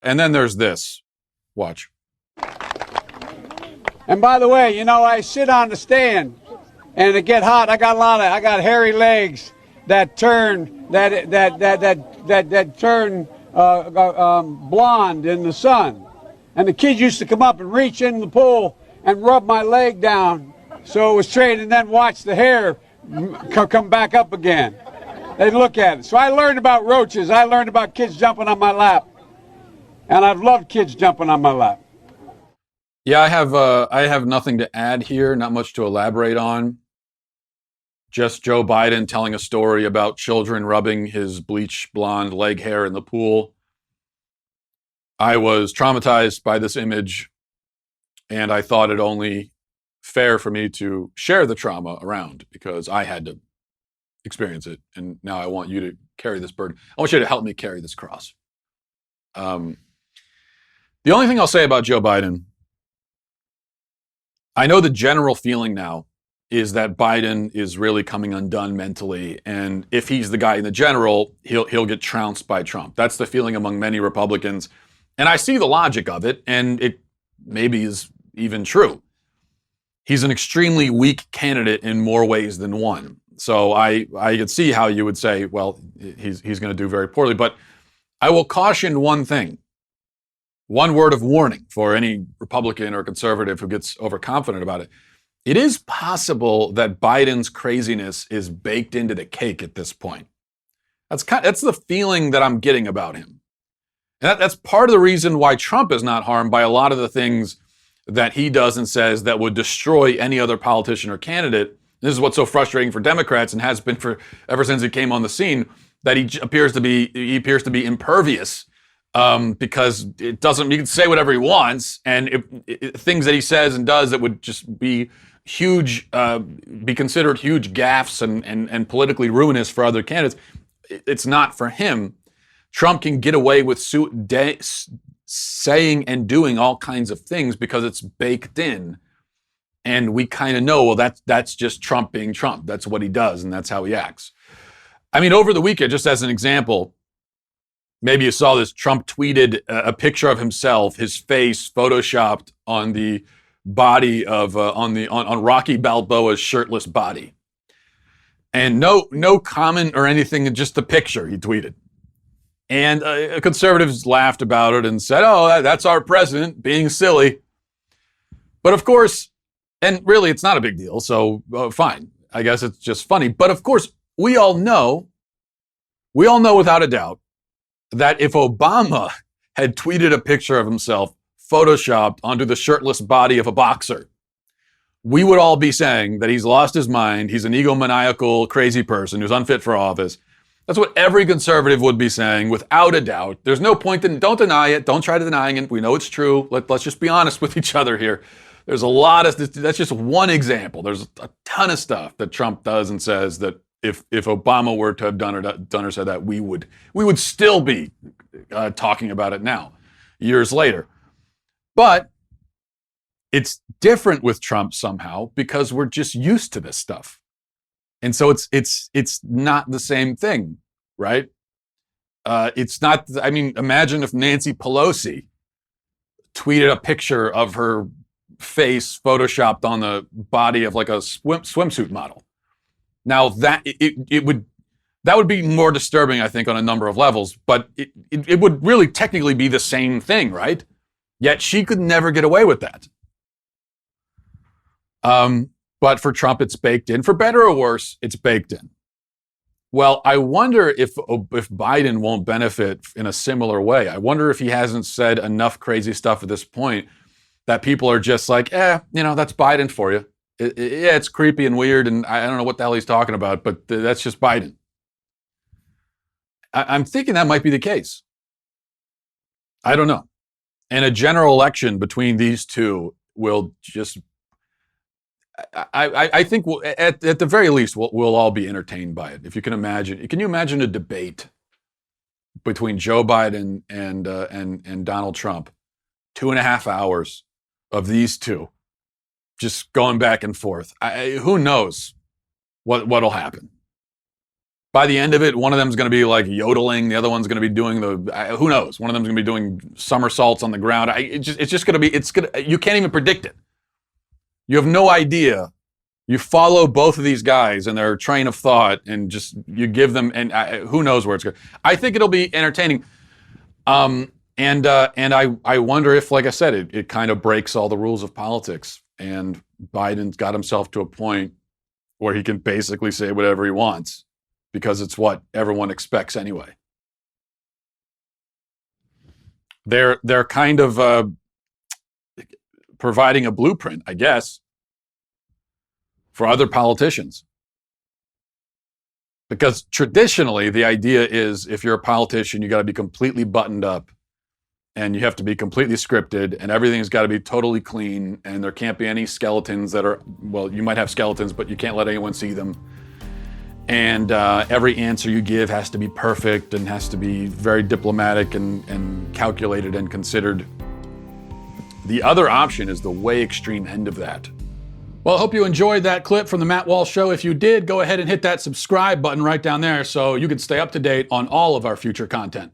And then there's this. Watch. And by the way, I sit on the stand, and it get hot. I got hairy legs that turn blonde in the sun. And the kids used to come up and reach in the pool and rub my leg down so it was straight, and then watch the hair come back up again. They'd look at it. So I learned about roaches. I learned about kids jumping on my lap. And I've loved kids jumping on my lap. Yeah, I have nothing to add here, not much to elaborate on. Just Joe Biden telling a story about children rubbing his bleach blonde leg hair in the pool. I was traumatized by this image, and I thought it only fair for me to share the trauma around because I had to experience it, and now I want you to carry this burden. I want you to help me carry this cross. The only thing I'll say about Joe Biden, I know the general feeling now is that Biden is really coming undone mentally, and if he's the guy in the general, he'll get trounced by Trump. That's the feeling among many Republicans, and I see the logic of it, and it maybe is even true. He's an extremely weak candidate in more ways than one. So I could see how you would say, well, he's going to do very poorly. But I will caution one thing. One word of warning for any Republican or conservative who gets overconfident about it. It is possible that Biden's craziness is baked into the cake at this point. That's the feeling that I'm getting about him. And that's part of the reason why Trump is not harmed by a lot of the things that he does and says that would destroy any other politician or candidate. This is what's so frustrating for Democrats and has been for ever since he came on the scene, that he appears to be impervious because it doesn't. He can say whatever he wants, and things that he says and does that would just be huge, be considered huge gaffes and politically ruinous for other candidates. It's not for him. Trump can get away with saying and doing all kinds of things because it's baked in. And we kind of know, well, that's just Trump being Trump. That's what he does, and that's how he acts. I mean, over the weekend, just as an example, maybe you saw this, Trump tweeted a picture of himself, his face photoshopped on the body of, on Rocky Balboa's shirtless body. And no comment or anything, just the picture he tweeted. And conservatives laughed about it and said, oh, that's our president being silly. But of course, and really, it's not a big deal, so fine. I guess it's just funny. But of course, we all know without a doubt that if Obama had tweeted a picture of himself photoshopped onto the shirtless body of a boxer, we would all be saying that he's lost his mind, he's an egomaniacal, crazy person who's unfit for office. That's what every conservative would be saying, without a doubt. There's no point in, don't deny it, don't try to denying it. We know it's true. Let's just be honest with each other here. There's a lot of, that's just one example. There's a ton of stuff that Trump does and says that if Obama were to have done or said that, we would still be talking about it now, years later. But it's different with Trump somehow because we're just used to this stuff. And so it's not the same thing, right? It's not, I mean, imagine if Nancy Pelosi tweeted a picture of her face photoshopped on the body of like a swimsuit model. Now that would be more disturbing, I think, on a number of levels, but it would really technically be the same thing, right? Yet she could never get away with that. But for Trump, it's baked in. For better or worse, it's baked in. Well, I wonder if Biden won't benefit in a similar way. I wonder if he hasn't said enough crazy stuff at this point that people are just like, that's Biden for you. Yeah, it's creepy and weird, and I don't know what the hell he's talking about, but that's just Biden. I'm thinking that might be the case. I don't know. And a general election between these two will just, I think at the very least, we'll all be entertained by it. If you can imagine, can you imagine a debate between Joe Biden and Donald Trump, 2.5 hours of these two just going back and forth? Who knows what'll happen? By the end of it, one of them's going to be like yodeling. The other one's going to be doing who knows? One of them's going to be doing somersaults on the ground. It's just going to be, you can't even predict it. You have no idea. You follow both of these guys and their train of thought and just, you give them, and who knows where it's going. I think it'll be entertaining. And I wonder if, like I said, it kind of breaks all the rules of politics, and Biden's got himself to a point where he can basically say whatever he wants, because it's what everyone expects anyway. They're kind of providing a blueprint, I guess, for other politicians. Because traditionally, the idea is if you're a politician, you got to be completely buttoned up, and you have to be completely scripted, and everything's got to be totally clean, and there can't be any skeletons that are, well, you might have skeletons, but you can't let anyone see them. And every answer you give has to be perfect and has to be very diplomatic and calculated and considered. The other option is the way extreme end of that. Well, I hope you enjoyed that clip from the Matt Walsh Show. If you did, go ahead and hit that subscribe button right down there so you can stay up to date on all of our future content.